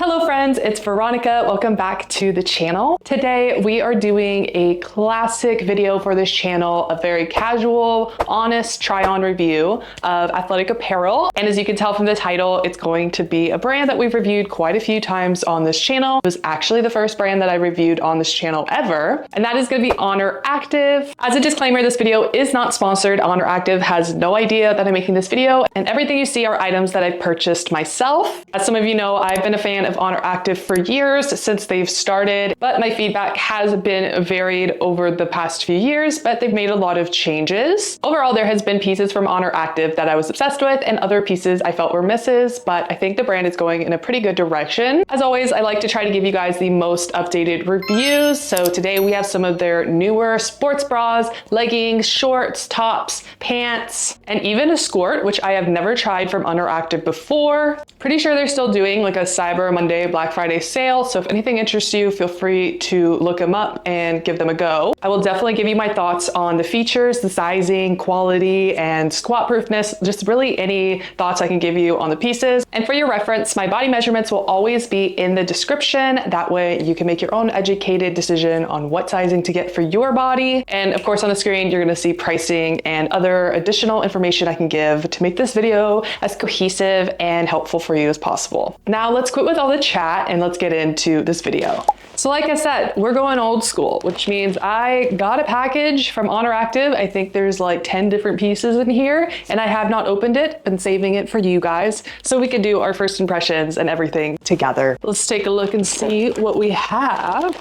Hello friends, it's Veronika. Welcome back to the channel. Today we are doing a classic video for this channel, a very casual, honest try-on review of athletic apparel. And as you can tell from the title, it's going to be a brand that we've reviewed quite a few times on this channel. It was actually the first brand that I reviewed on this channel ever, and that is going to be Oner Active. As a disclaimer, this video is not sponsored. Oner Active has no idea that I'm making this video, and everything you see are items that I've purchased myself. As some of you know, I've been a fan of Oner Active for years since they've started, but my feedback has been varied over the past few years, but they've made a lot of changes. Overall, there has been pieces from Oner Active that I was obsessed with and other pieces I felt were misses, but I think the brand is going in a pretty good direction. As always, I like to try to give you guys the most updated reviews. So today we have some of their newer sports bras, leggings, shorts, tops, pants, and even a Skort, which I have never tried from Oner Active before. Pretty sure they're still doing like a Cyber Monday, Black Friday sale. So if anything interests you, feel free to look them up and give them a go. I will definitely give you my thoughts on the features, the sizing, quality, and squat proofness, just really any thoughts I can give you on the pieces. And for your reference, my body measurements will always be in the description. That way you can make your own educated decision on what sizing to get for your body. And of course on the screen, you're gonna see pricing and other additional information I can give to make this video as cohesive and helpful for you as possible. Now let's quit with all the chat and let's get into this video. So like I said, we're going old school, which means I got a package from Oner Active. I think there's like 10 different pieces in here and I have not opened it. Been saving it for you guys so we can do our first impressions and everything together. Let's take a look and see what we have.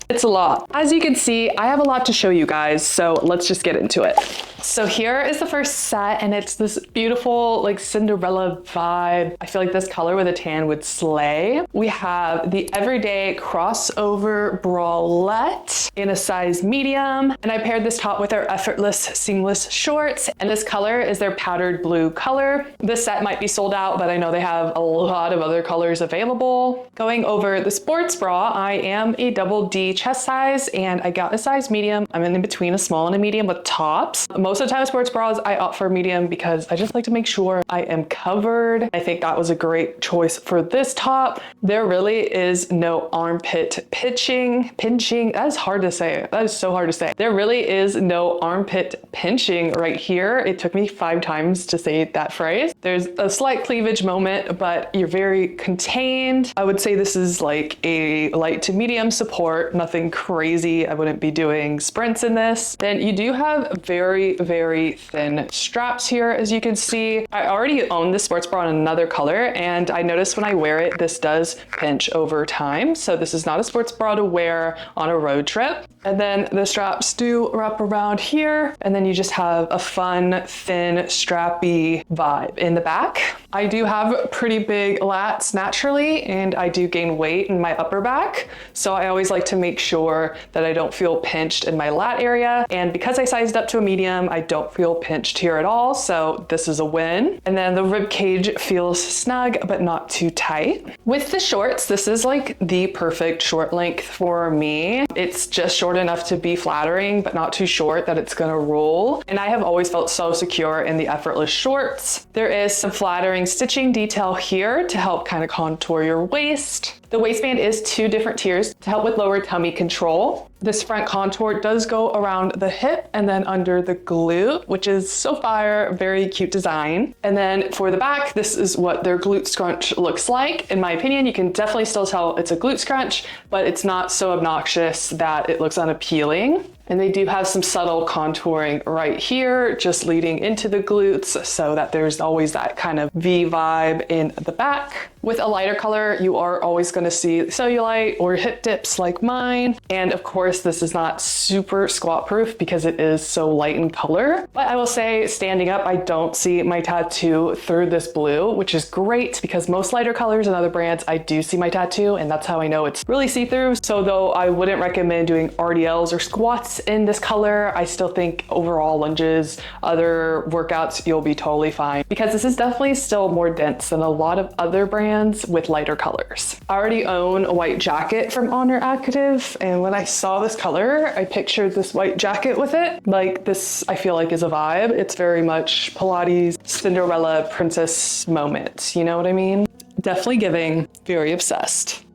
It's a lot. As you can see, I have a lot to show you guys, so let's just get into it. So here is the first set, and it's this beautiful like Cinderella vibe. I feel like this color with a tan would slay. We have the everyday crossover bralette in a size medium, and I paired this top with our Effortless seamless shorts, and this color is their powdered blue color. This set might be sold out, but I know they have a lot of other colors available. Going over the sports bra, I am a double D chest size, and I got a size medium. I'm in between a small and a medium with tops. Most of the time sports bras, I opt for medium because I just like to make sure I am covered. I think that was a great choice for this top. There really is no armpit pinching. That is hard to say. That is so hard to say. There really is no armpit pinching right here. It took me 5 times to say that phrase. There's a slight cleavage moment, but you're very contained. I would say this is like a light to medium support, nothing crazy. I wouldn't be doing sprints in this. Then you do have very thin straps here, as you can see. I already own this sports bra in another color, and I noticed when I wear it, this does pinch over time. So this is not a sports bra to wear on a road trip. And then the straps do wrap around here, and then you just have a fun, thin, strappy vibe in the back. I do have pretty big lats naturally, and I do gain weight in my upper back. So I always like to make sure that I don't feel pinched in my lat area. And because I sized up to a medium, I don't feel pinched here at all. So this is a win. And then the rib cage feels snug, but not too tight. With the shorts, this is like the perfect short length for me. It's just short enough to be flattering, but not too short that it's gonna roll. And I have always felt so secure in the Effortless shorts. There is some flattering stitching detail here to help kind of contour your waist. The waistband is 2 different tiers to help with lower tummy control. This front contour does go around the hip and then under the glute, which is so fire, very cute design. And then for the back, this is what their glute scrunch looks like. In my opinion, you can definitely still tell it's a glute scrunch, but it's not so obnoxious that it looks unappealing. And they do have some subtle contouring right here, just leading into the glutes so that there's always that kind of V vibe in the back. With a lighter color, you are always gonna see cellulite or hip dips like mine. And of course, this is not super squat proof because it is so light in color. But I will say, standing up, I don't see my tattoo through this blue, which is great because most lighter colors and other brands, I do see my tattoo, and that's how I know it's really see-through. So though I wouldn't recommend doing RDLs or squats in this color, I still think overall lunges, other workouts, you'll be totally fine because this is definitely still more dense than a lot of other brands with lighter colors. I already own a white jacket from Oner Active, and when I saw this color, I pictured this white jacket with it. Like this, I feel like is a vibe. It's very much Pilates, Cinderella princess moment. You know what I mean? Definitely giving very obsessed.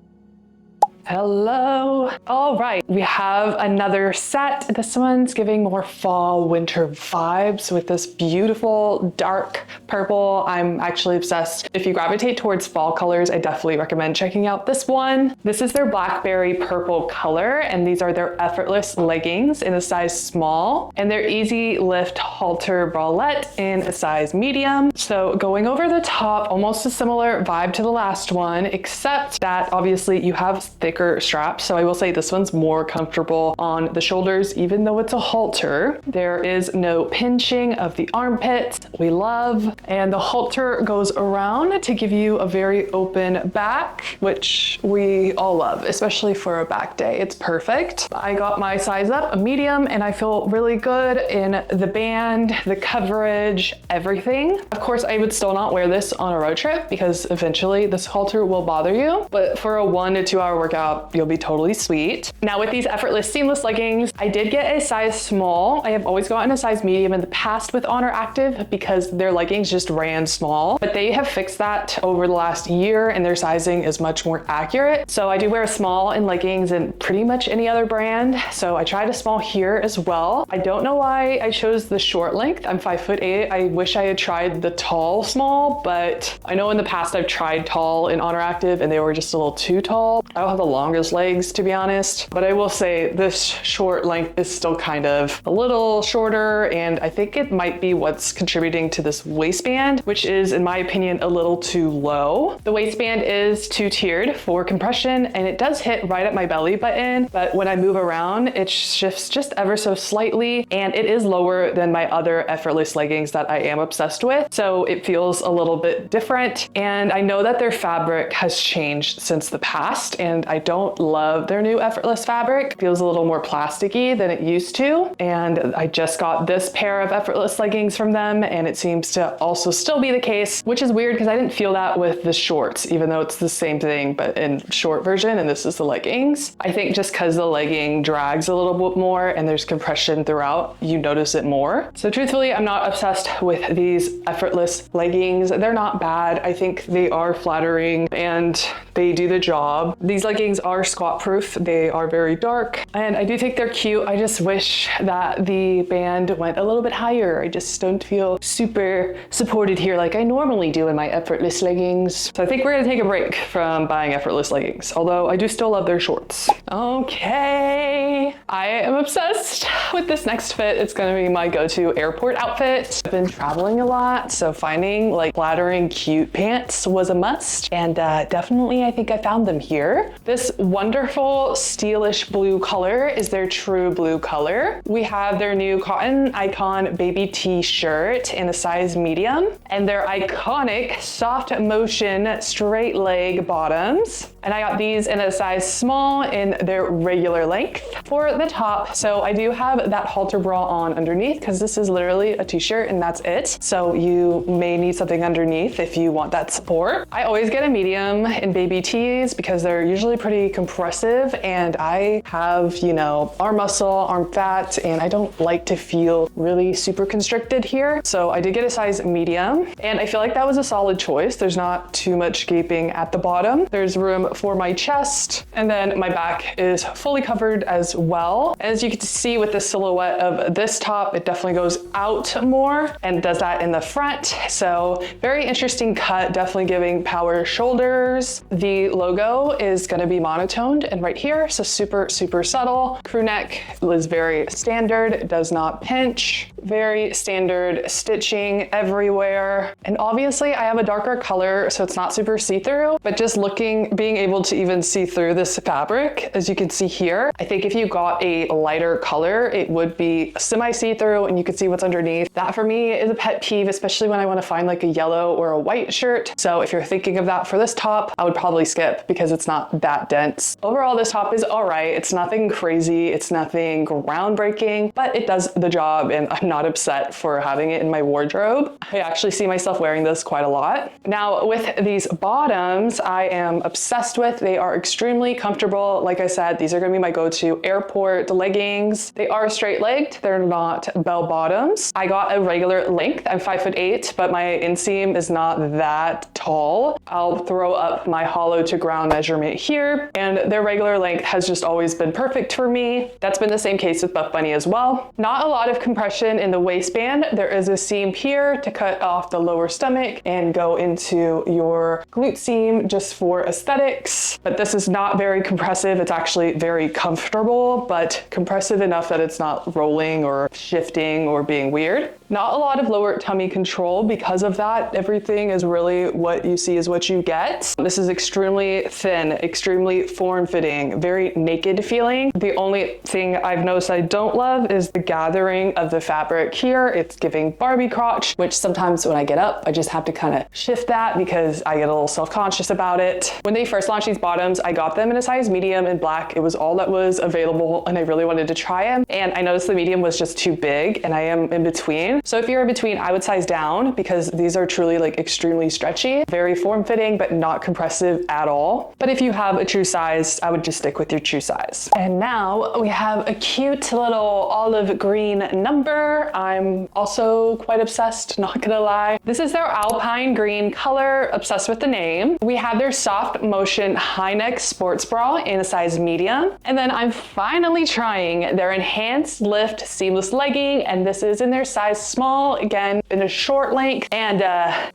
Hello. All right, we have another set. This one's giving more fall winter vibes with this beautiful dark purple. I'm actually obsessed. If you gravitate towards fall colors, I definitely recommend checking out this one. This is their blackberry purple color, and these are their Effortless leggings in a size small, and their EasyLift Halter Bralette in a size medium. So going over the top, almost a similar vibe to the last one, except that obviously you have thicker straps. So I will say this one's more comfortable on the shoulders, even though it's a halter. There is no pinching of the armpits, we love. And the halter goes around to give you a very open back, which we all love, especially for a back day. It's perfect. I got my size up, a medium, and I feel really good in the band, the coverage, everything. Of course, I would still not wear this on a road trip because eventually this halter will bother you, but for a 1 to 2 hour workout, you'll be totally sweet. Now with these Effortless seamless leggings, I did get a size small. I have always gotten a size medium in the past with Oner Active because their leggings just ran small, but they have fixed that over the last year and their sizing is much more accurate. So I do wear a small in leggings in pretty much any other brand. So I tried a small here as well. I don't know why I chose the short length. I'm 5'8". I wish I had tried the tall small, but I know in the past I've tried tall in Oner Active and they were just a little too tall. I don't have the longest legs, to be honest, but I will say this short length is still kind of a little shorter, and I think it might be what's contributing to this waistband, which is, in my opinion, a little too low. The waistband is 2-tiered for compression, and it does hit right at my belly button, but when I move around, it shifts just ever so slightly, and it is lower than my other Effortless leggings that I am obsessed with, so it feels a little bit different, and I know that their fabric has changed since the past, and I don't love their new Effortless fabric. It feels a little more plasticky than it used to. And I just got this pair of Effortless leggings from them, and it seems to also still be the case, which is weird because I didn't feel that with the shorts, even though it's the same thing, but in short version, and this is the leggings. I think just because the legging drags a little bit more and there's compression throughout, you notice it more. So truthfully, I'm not obsessed with these Effortless leggings. They're not bad. I think they are flattering and they do the job. These leggings are squat proof. They are very dark and I do think they're cute. I just wish that the band went a little bit higher. I just don't feel super supported here like I normally do in my Effortless leggings. So I think we're gonna take a break from buying Effortless leggings, although I do still love their shorts. Okay, I am obsessed with this next fit. It's gonna be my go-to airport outfit. I've been traveling a lot, so finding like flattering, cute pants was a must, and definitely I think I found them here. This wonderful steelish blue color is their true blue color. We have their new Cotton Icon baby tee shirt in a size medium, and their iconic SoftMotion straight leg bottoms. And I got these in a size small in their regular length for the top. So I do have that halter bra on underneath because this is literally a t-shirt and that's it. So you may need something underneath if you want that support. I always get a medium in baby tees because they're usually pretty compressive, and I have, you know, arm muscle, arm fat, and I don't like to feel really super constricted here. So I did get a size medium, and I feel like that was a solid choice. There's not too much gaping at the bottom. There's room for my chest, and then my back is fully covered as well. As you can see with the silhouette of this top, it definitely goes out more and does that in the front. So very interesting cut, definitely giving power shoulders. The logo is gonna be monotoned and right here, so super, super subtle. Crew neck is very standard, it does not pinch. Very standard stitching. Every everywhere. And obviously I have a darker color, so it's not super see-through, but just being able to even see through this fabric, as you can see here, I think if you got a lighter color, it would be semi see-through and you could see what's underneath. That for me is a pet peeve, especially when I want to find like a yellow or a white shirt. So if you're thinking of that for this top, I would probably skip because it's not that dense. Overall, this top is all right. It's nothing crazy. It's nothing groundbreaking, but it does the job and I'm not upset for having it in my wardrobe. I actually see myself wearing this quite a lot. Now with these bottoms, I am obsessed with. They are extremely comfortable. Like I said, these are going to be my go-to airport leggings. They are straight legged. They're not bell bottoms. I got a regular length. I'm 5'8", but my inseam is not that tall. I'll throw up my hollow to ground measurement here, and their regular length has just always been perfect for me. That's been the same case with Buff Bunny as well. Not a lot of compression in the waistband. There is a seam here to cut off the lower stomach and go into your glute seam just for aesthetics, but this is not very compressive. It's actually very comfortable, but compressive enough that it's not rolling or shifting or being weird. Not a lot of lower tummy control because of that. Everything is really what you see is what you get. This is extremely thin, extremely form-fitting, very naked feeling. The only thing I've noticed I don't love is the gathering of the fabric here. It's giving Barbie crotch, which sometimes when I get up, I just have to kind of shift that because I get a little self-conscious about it. When they first launched these bottoms, I got them in a size medium in black. It was all that was available and I really wanted to try them. And I noticed the medium was just too big and I am in between. So if you're in between, I would size down because these are truly like extremely stretchy, very form-fitting, but not compressive at all. But if you have a true size, I would just stick with your true size. And now we have a cute little olive green number. I'm also quite obsessed, not gonna lie. This is their alpine green color, obsessed with the name. We have their SoftMotion high neck sports bra in a size medium. And then I'm finally trying their EnhanceLift seamless legging, and this is in their size small, again, in a short length. And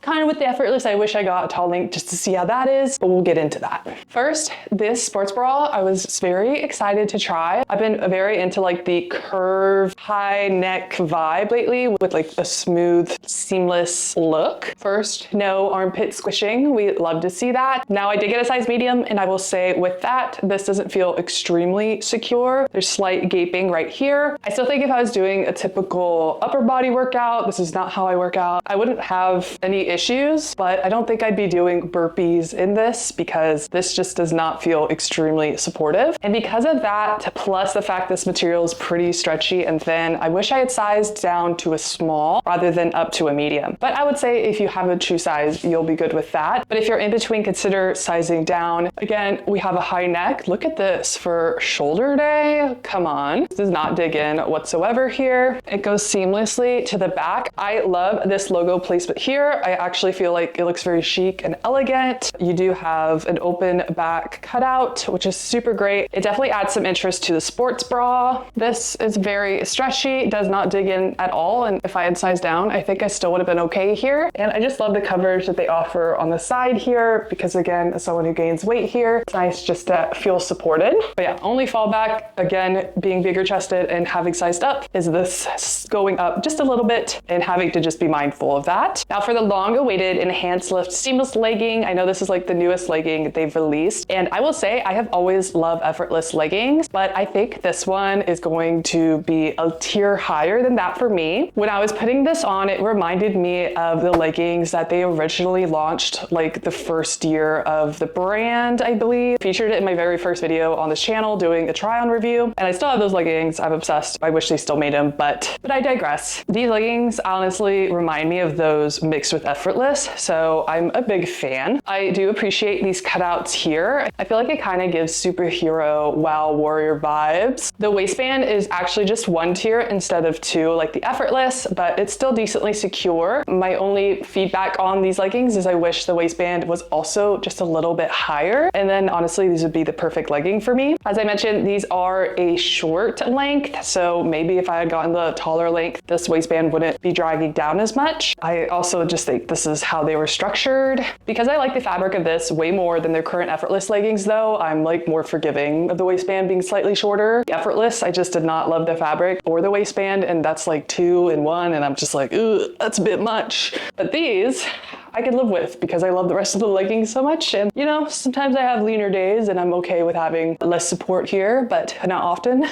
kind of with the Effortless, I wish I got a tall length just to see how that is, but we'll get into that. First, this sports bra, I was very excited to try. I've been very into like the curve high neck vibe lately with like a smooth, seamless look. First, no armpit squishing. We love to see that. Now I did get a size medium, and I will say with that, this doesn't feel extremely secure. There's slight gaping right here. I still think if I was doing a typical upper body workout, this is not how I work out, I wouldn't have any issues, but I don't think I'd be doing burpees in this because this just does not feel extremely supportive. And because of that, plus the fact this material is pretty stretchy and thin, I wish I had sized down to a small rather than up to a medium. But I would say if you have a true size, you'll be good with that. But if you're in between, consider sizing down. Again, we have a high neck. Look at this for shoulder day. Come on. This does not dig in whatsoever here. It goes seamlessly to the back. I love this logo placement here. I actually feel like it looks very chic and elegant. You do have an open back cutout, which is super great. It definitely adds some interest to the sports bra. This is very stretchy, does not dig in at all. And if I had sized down, I think I still would have been okay here. And I just love the coverage that they offer on the side here because again, as someone who gains weight here, it's nice just to feel supported. But yeah, only fallback, again, being bigger chested and having sized up, is this going up just a little bit and having to just be mindful of that. Now for the long awaited EnhanceLift seamless legging, I know this is like the newest legging they've released. And I will say I have always loved Effortless leggings, but I think this one is going to be a tier higher than that for me. When I was putting this on, it reminded me of the leggings that they originally launched like the first year of the brand, I believe. Featured it in my very first video on this channel doing a try on review. And I still have those leggings. I'm obsessed. I wish they still made them, but I digress. These leggings honestly remind me of those mixed with Effortless, so I'm a big fan. I do appreciate these cutouts here. I feel like it kind of gives superhero wow warrior vibes. The waistband is actually just one tier instead of two like the Effortless, but it's still decently secure. My only feedback on these leggings is I wish the waistband was also just a little bit higher, and then honestly these would be the perfect legging for me. As I mentioned, these are a short length, so maybe if I had gotten the taller length, this waistband wouldn't be dragging down as much. I also just think this is how they were structured. Because I like the fabric of this way more than their current Effortless leggings though, I'm like more forgiving of the waistband being slightly shorter. Effortless, I just did not love the fabric or the waistband, and that's like 2 in 1, and I'm just like, ooh, that's a bit much. But these I could live with because I love the rest of the leggings so much. And you know, sometimes I have leaner days and I'm okay with having less support here, but not often.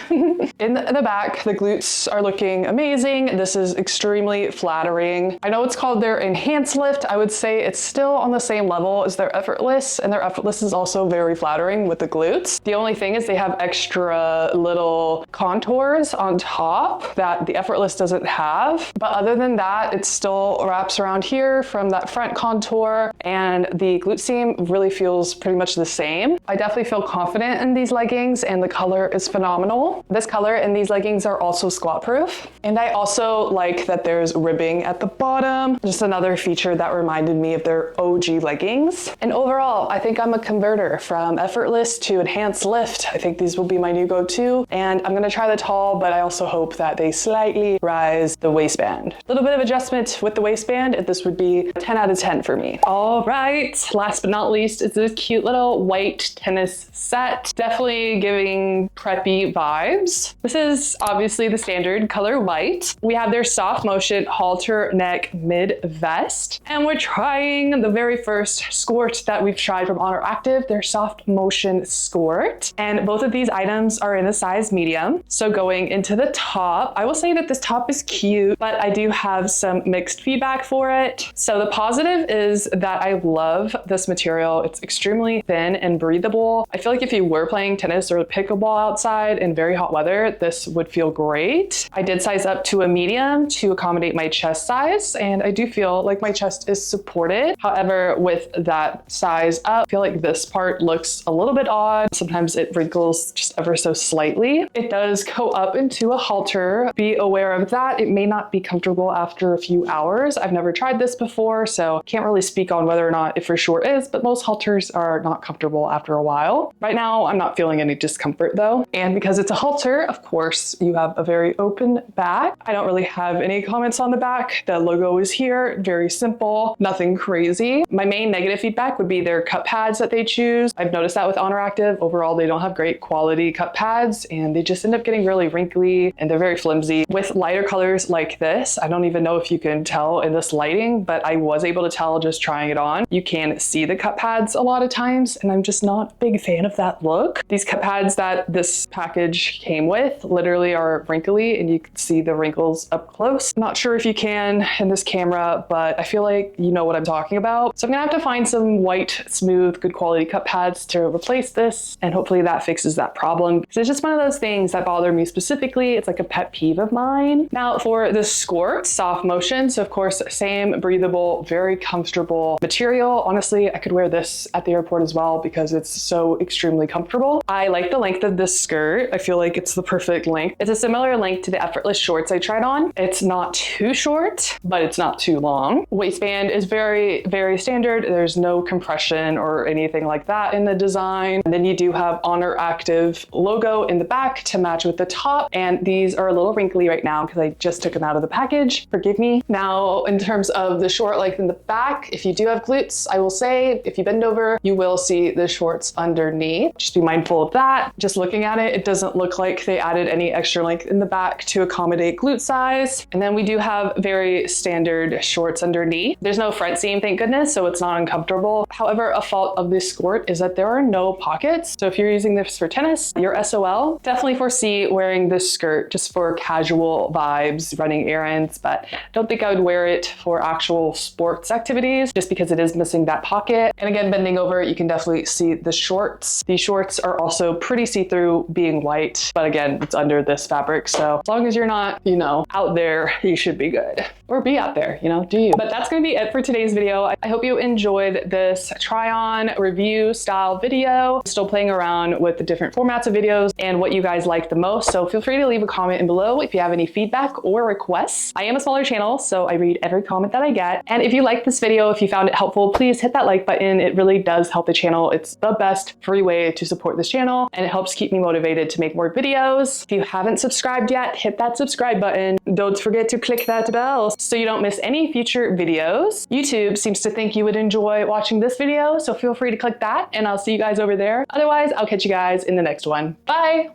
In the back, the glutes are looking amazing. This is extremely flattering. I know it's called their EnhanceLift. I would say it's still on the same level as their Effortless, and their Effortless is also very flattering with the glutes. The only thing is they have extra little contours on top that the Effortless doesn't have. But other than that, it still wraps around here from that front contour, and the glute seam really feels pretty much the same. I definitely feel confident in these leggings, and the color is phenomenal. This color and these leggings are also squat proof. And I also like that there's ribbing at the bottom, just another feature that reminded me of their OG leggings. And overall, I think I'm a converter from Effortless to EnhanceLift. I think these will be my new go-to, and I'm gonna try the tall, but I also hope that they slightly rise the waistband. A little bit of adjustment with the waistband, and this would be a 10 out of 10 for me. All right, last but not least, it's this cute little white tennis set. Definitely giving preppy vibes. This is obviously the standard color white. We have their SoftMotion halter neck mid vest, and we're trying the very first Skort that we've tried from Oner Active, their SoftMotion Skort. And both of these items are in a size medium. So going into the top, I will say that this top is cute, but I do have some mixed feedback for it. So the positive is that I love this material. It's extremely thin and breathable. I feel like if you were playing tennis or pickleball outside in very hot weather, this would feel great. I did size up to a medium to accommodate my chest size, and I do feel like my chest is supported. However, with that size up, I feel like this part looks a little bit odd. Sometimes it wrinkles just ever so slightly. It does go up into a halter. Be aware of that. It may not be comfortable after a few hours. I've never tried this before, so can't really speak on whether or not it for sure is, but most halters are not comfortable after a while. Right now, I'm not feeling any discomfort though. And because it's a halter, of course, you have a very open back. I don't really have any comments on the back. The logo is here, very simple, nothing crazy. My main negative feedback would be their cup pads that they choose. I've noticed that with Oner Active. Overall, they don't have great quality cup pads, and they just end up getting really wrinkly, and they're very flimsy. With lighter colors like this, I don't even know if you can tell in this lighting, but I was able to tell just trying it on. You can see the cup pads a lot of times, and I'm just not a big fan of that look. These cup pads that this package came with literally are wrinkly, and you can see the wrinkles up close. I'm not sure if you can in this camera, but I feel like you know what I'm talking about. So I'm gonna have to find some white, smooth, good quality cup pads to replace this, and hopefully that fixes that problem. So it's just one of those things that bother me specifically. It's like a pet peeve of mine. Now for the Skort SoftMotion, so of course, same breathable, very comfortable material. Honestly, I could wear this at the airport as well because it's so extremely comfortable. I like the length of this skirt. I feel like it's the perfect length. It's a similar length to the Effortless shorts I tried on. It's not too short, but it's not too long. Waistband is very, very standard. There's no compression or anything like that in the design. And then you do have Oner Active logo in the back to match with the top. And these are a little wrinkly right now because I just took them out of the package. Forgive me. Now, in terms of the short length in the back, if you do have glutes, I will say, if you bend over, you will see the shorts underneath. Just be mindful of that. Just looking at it, it doesn't look like they added any extra length in the back to accommodate glute size. And then we do have very standard shorts underneath. There's no front seam, thank goodness, so it's not uncomfortable. However, a fault of this Skort is that there are no pockets. So if you're using this for tennis, your SOL, definitely foresee wearing this skirt just for casual vibes, running errands, but don't think I would wear it for actual sports activities just because it is missing that pocket. And again, bending over, you can definitely see the shorts. These shorts are also pretty see-through, being white, but again, it's under this fabric. So as long as you're not, you know, out there, you should be good. Or be out there, you know, do you. But that's gonna be it for today's video. I hope you enjoyed this try-on review style video. I'm still playing around with the different formats of videos and what you guys like the most. So feel free to leave a comment in below if you have any feedback or requests. I am a smaller channel, so I read every comment that I get. And if you liked this video, if you found it helpful, please hit that like button. It really does help the channel. It's the best free way to support this channel, and it helps keep me motivated to make more videos. If you haven't subscribed yet, hit that subscribe button. Don't forget to click that bell so you don't miss any future videos. YouTube seems to think you would enjoy watching this video, so feel free to click that, and I'll see you guys over there. Otherwise, I'll catch you guys in the next one. Bye!